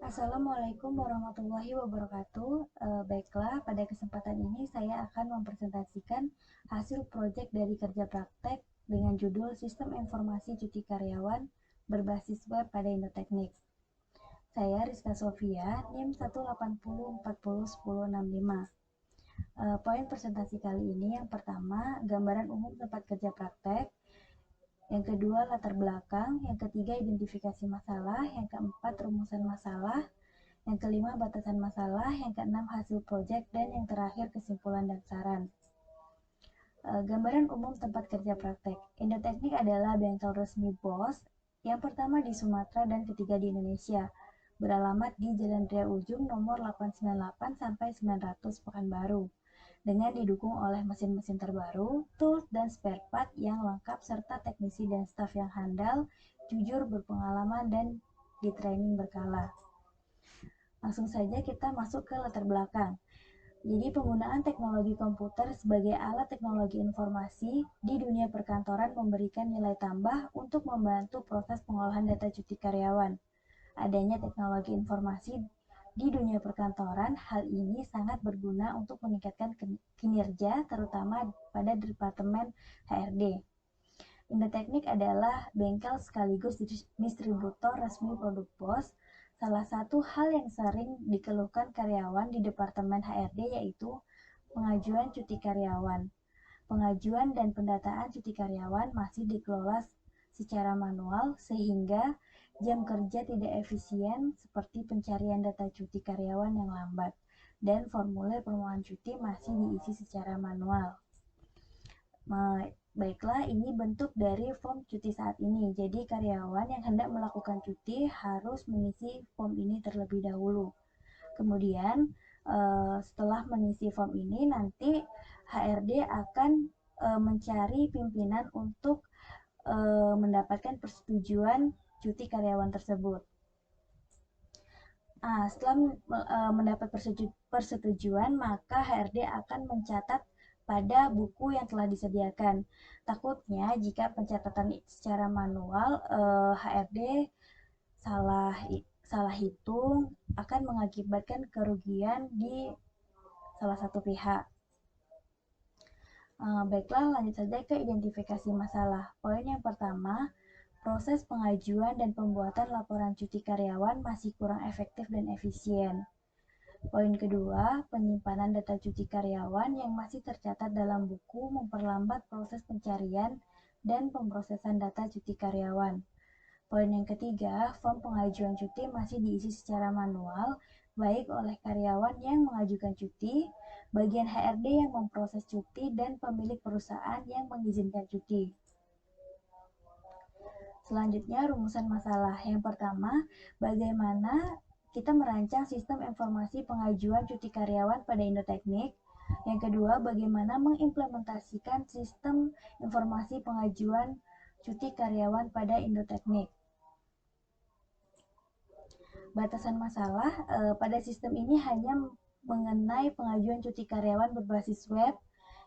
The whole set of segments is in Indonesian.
Assalamualaikum warahmatullahi wabarakatuh. Baiklah, pada kesempatan ini saya akan mempresentasikan hasil proyek dari kerja praktek dengan judul Sistem Informasi Cuti Karyawan berbasis web pada Indoteknik. Saya Rizka Sofia, NIM 180401065. Poin presentasi kali ini yang pertama, gambaran umum tempat kerja praktek. Yang kedua, latar belakang. Yang ketiga, identifikasi masalah. Yang keempat, rumusan masalah. Yang kelima, batasan masalah. Yang keenam, hasil proyek. Dan yang terakhir, kesimpulan dan saran. Gambaran umum tempat kerja praktek. Indoteknik adalah bengkel resmi BOS yang pertama di Sumatera dan ketiga di Indonesia, beralamat di Jalan Raya Ujung nomor 898 sampai 900 Pekanbaru, dengan didukung oleh mesin-mesin terbaru, tools dan spare part yang lengkap serta teknisi dan staf yang handal, jujur, berpengalaman, dan di training berkala. Langsung saja kita masuk ke latar belakang. Jadi penggunaan teknologi komputer sebagai alat teknologi informasi di dunia perkantoran memberikan nilai tambah untuk membantu proses pengolahan data cuti karyawan. Adanya teknologi informasi di dunia perkantoran, hal ini sangat berguna untuk meningkatkan kinerja, terutama pada Departemen HRD. Indoteknik adalah bengkel sekaligus distributor resmi produk BOS. Salah satu hal yang sering dikeluhkan karyawan di Departemen HRD yaitu pengajuan cuti karyawan. Pengajuan dan pendataan cuti karyawan masih dikelola secara manual sehingga jam kerja tidak efisien seperti pencarian data cuti karyawan yang lambat dan formulir permohonan cuti masih diisi secara manual. Baiklah, ini bentuk dari form cuti saat ini. Jadi karyawan yang hendak melakukan cuti harus mengisi form ini terlebih dahulu. Kemudian setelah mengisi form ini, nanti HRD akan mencari pimpinan untuk mendapatkan persetujuan cuti karyawan tersebut. Setelah mendapat persetujuan, maka HRD akan mencatat pada buku yang telah disediakan. Takutnya jika pencatatan secara manual, HRD salah hitung akan mengakibatkan kerugian di salah satu pihak. Baiklah, lanjut saja ke identifikasi masalah. Poin yang pertama, proses pengajuan dan pembuatan laporan cuti karyawan masih kurang efektif dan efisien. Poin kedua, penyimpanan data cuti karyawan yang masih tercatat dalam buku memperlambat proses pencarian dan pemrosesan data cuti karyawan. Poin yang ketiga, form pengajuan cuti masih diisi secara manual, baik oleh karyawan yang mengajukan cuti, bagian HRD yang memproses cuti, dan pemilik perusahaan yang mengizinkan cuti. Selanjutnya, rumusan masalah. Yang pertama, bagaimana kita merancang sistem informasi pengajuan cuti karyawan pada Indoteknik. Yang kedua, bagaimana mengimplementasikan sistem informasi pengajuan cuti karyawan pada Indoteknik. Batasan masalah pada sistem ini hanya mengenai pengajuan cuti karyawan berbasis web.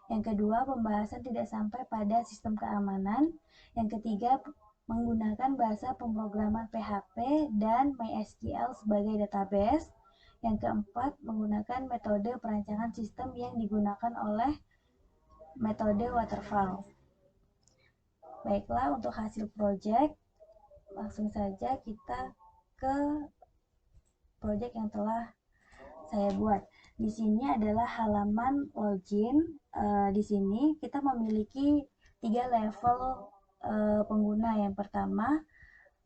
Yang kedua, pembahasan tidak sampai pada sistem keamanan. Yang ketiga, menggunakan bahasa pemrograman PHP dan MySQL sebagai database. Yang keempat, menggunakan metode perancangan sistem yang digunakan oleh metode waterfall. Baiklah, untuk hasil proyek, langsung saja kita ke proyek yang telah saya buat. Di sini adalah halaman login. Di sini kita memiliki 3 level pengguna. Yang pertama,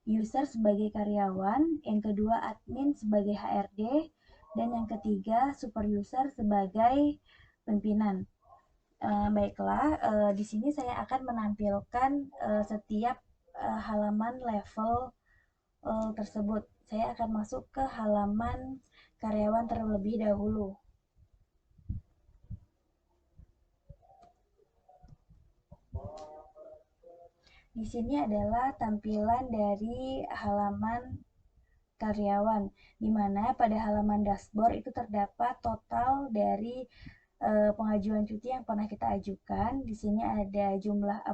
user sebagai karyawan, yang kedua admin sebagai HRD, dan yang ketiga super user sebagai pimpinan. Baiklah, di sini saya akan menampilkan setiap halaman level tersebut. Saya akan masuk ke halaman karyawan terlebih dahulu. Di sini adalah tampilan dari halaman karyawan, di mana pada halaman dashboard itu terdapat total dari pengajuan cuti yang pernah kita ajukan. Di sini ada jumlah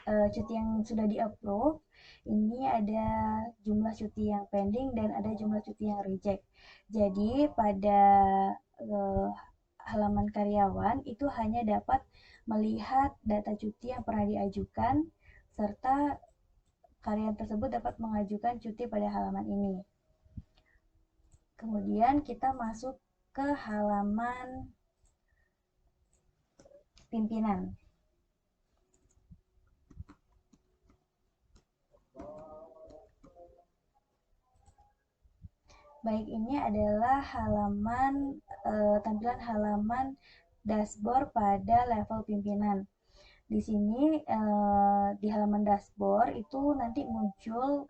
cuti yang sudah di-approve, ini ada jumlah cuti yang pending dan ada jumlah cuti yang reject. Jadi pada halaman karyawan itu hanya dapat melihat data cuti yang pernah diajukan serta karyawan tersebut dapat mengajukan cuti pada halaman ini. Kemudian kita masuk ke halaman pimpinan. Baik, ini adalah tampilan halaman dashboard pada level pimpinan. Di sini di halaman dashboard itu nanti muncul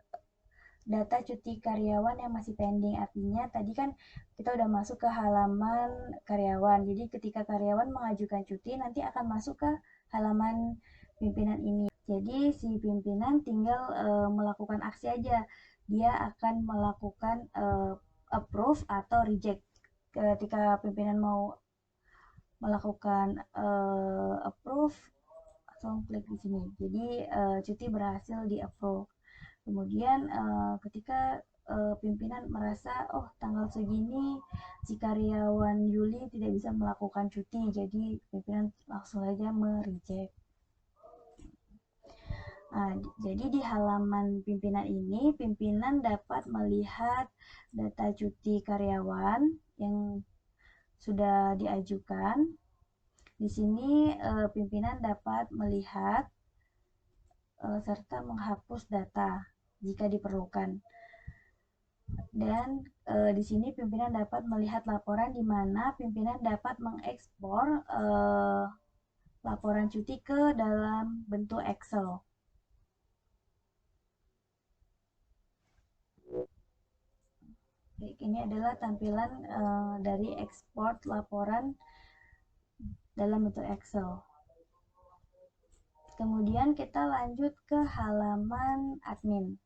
data cuti karyawan yang masih pending. Artinya tadi kan kita udah masuk ke halaman karyawan. Jadi ketika karyawan mengajukan cuti nanti akan masuk ke halaman pimpinan ini. Jadi si pimpinan tinggal melakukan aksi aja. Dia akan melakukan approve atau reject. Ketika pimpinan mau melakukan approve, langsung klik di sini. Jadi cuti berhasil di approve. Kemudian ketika pimpinan merasa tanggal segini si karyawan Yuli tidak bisa melakukan cuti, jadi pimpinan langsung saja mereject. Nah, jadi di halaman pimpinan ini pimpinan dapat melihat data cuti karyawan yang sudah diajukan. Di sini pimpinan dapat melihat serta menghapus data jika diperlukan. Dan di sini pimpinan dapat melihat laporan di mana pimpinan dapat mengekspor laporan cuti ke dalam bentuk Excel. Baik, ini adalah tampilan dari ekspor laporan dalam bentuk Excel. Kemudian kita lanjut ke halaman admin.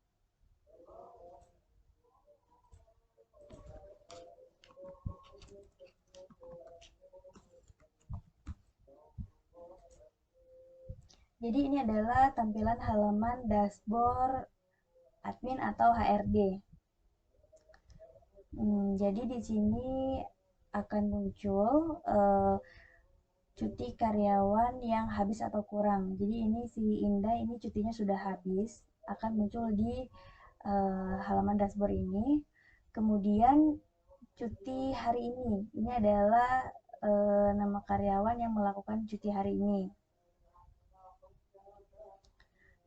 Jadi ini adalah tampilan halaman dashboard admin atau HRD. Jadi di sini akan muncul cuti karyawan yang habis atau kurang. Jadi ini si Indah ini cutinya sudah habis, akan muncul di halaman dashboard ini. Kemudian cuti hari ini adalah nama karyawan yang melakukan cuti hari ini.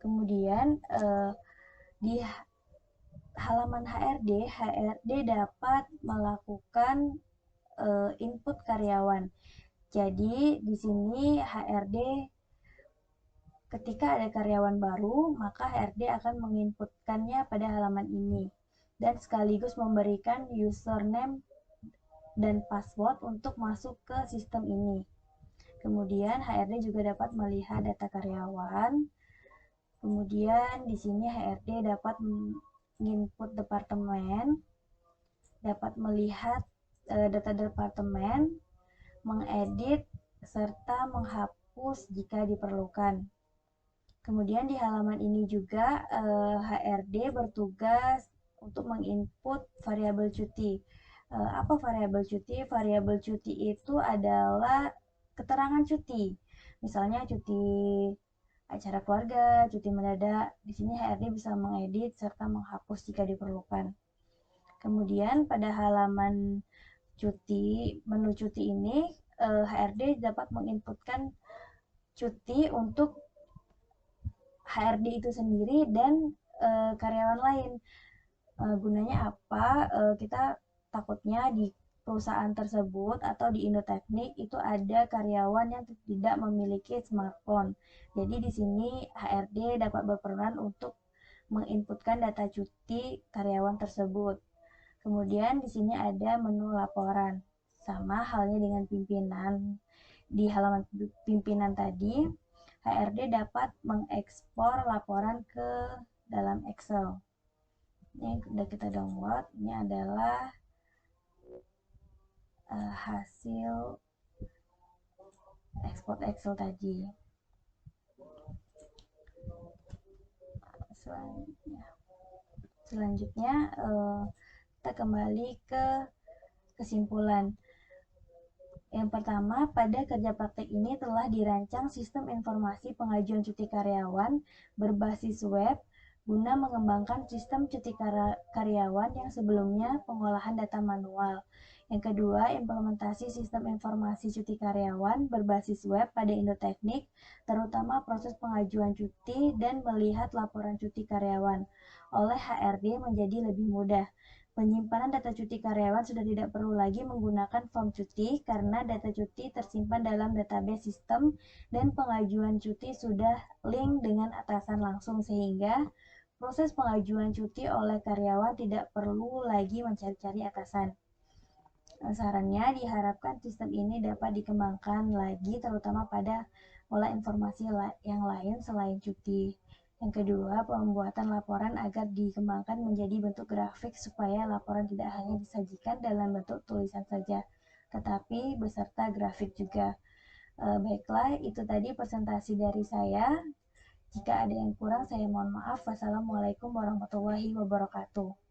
Kemudian di halaman HRD dapat melakukan input karyawan. Jadi di sini HRD ketika ada karyawan baru, maka HRD akan menginputkannya pada halaman ini dan sekaligus memberikan username dan password untuk masuk ke sistem ini. Kemudian HRD juga dapat melihat data karyawan. Kemudian di sini HRD dapat menginput departemen, dapat melihat data departemen, mengedit serta menghapus jika diperlukan. Kemudian di halaman ini juga HRD bertugas untuk menginput variabel cuti. Apa variabel cuti? Variabel cuti itu adalah keterangan cuti. Misalnya cuti acara keluarga, cuti mendadak. Di sini HRD bisa mengedit serta menghapus jika diperlukan. Kemudian pada halaman cuti, menu cuti ini HRD dapat menginputkan cuti untuk HRD itu sendiri dan karyawan lain. Gunanya apa? Kita takutnya di perusahaan tersebut atau di Indoteknik itu ada karyawan yang tidak memiliki smartphone. Jadi di sini HRD dapat berperan untuk menginputkan data cuti karyawan tersebut. Kemudian di sini ada menu laporan. Sama halnya dengan pimpinan. Di halaman pimpinan tadi, HRD dapat mengekspor laporan ke dalam Excel. Ini yang sudah kita download. Ini adalah hasil ekspor Excel tadi. Selanjutnya kita kembali ke kesimpulan. Yang pertama, pada kerja praktek ini telah dirancang sistem informasi pengajuan cuti karyawan berbasis web guna mengembangkan sistem cuti karyawan yang sebelumnya pengolahan data manual. Yang kedua, implementasi sistem informasi cuti karyawan berbasis web pada Indoteknik, terutama proses pengajuan cuti dan melihat laporan cuti karyawan oleh HRD menjadi lebih mudah. Penyimpanan data cuti karyawan sudah tidak perlu lagi menggunakan form cuti karena data cuti tersimpan dalam database sistem dan pengajuan cuti sudah link dengan atasan langsung sehingga proses pengajuan cuti oleh karyawan tidak perlu lagi mencari-cari atasan. Sarannya diharapkan sistem ini dapat dikembangkan lagi terutama pada pola informasi yang lain selain cuti. Yang kedua, pembuatan laporan agar dikembangkan menjadi bentuk grafik supaya laporan tidak hanya disajikan dalam bentuk tulisan saja, tetapi beserta grafik juga. Baiklah, itu tadi presentasi dari saya. Jika ada yang kurang, saya mohon maaf. Wassalamualaikum warahmatullahi wabarakatuh.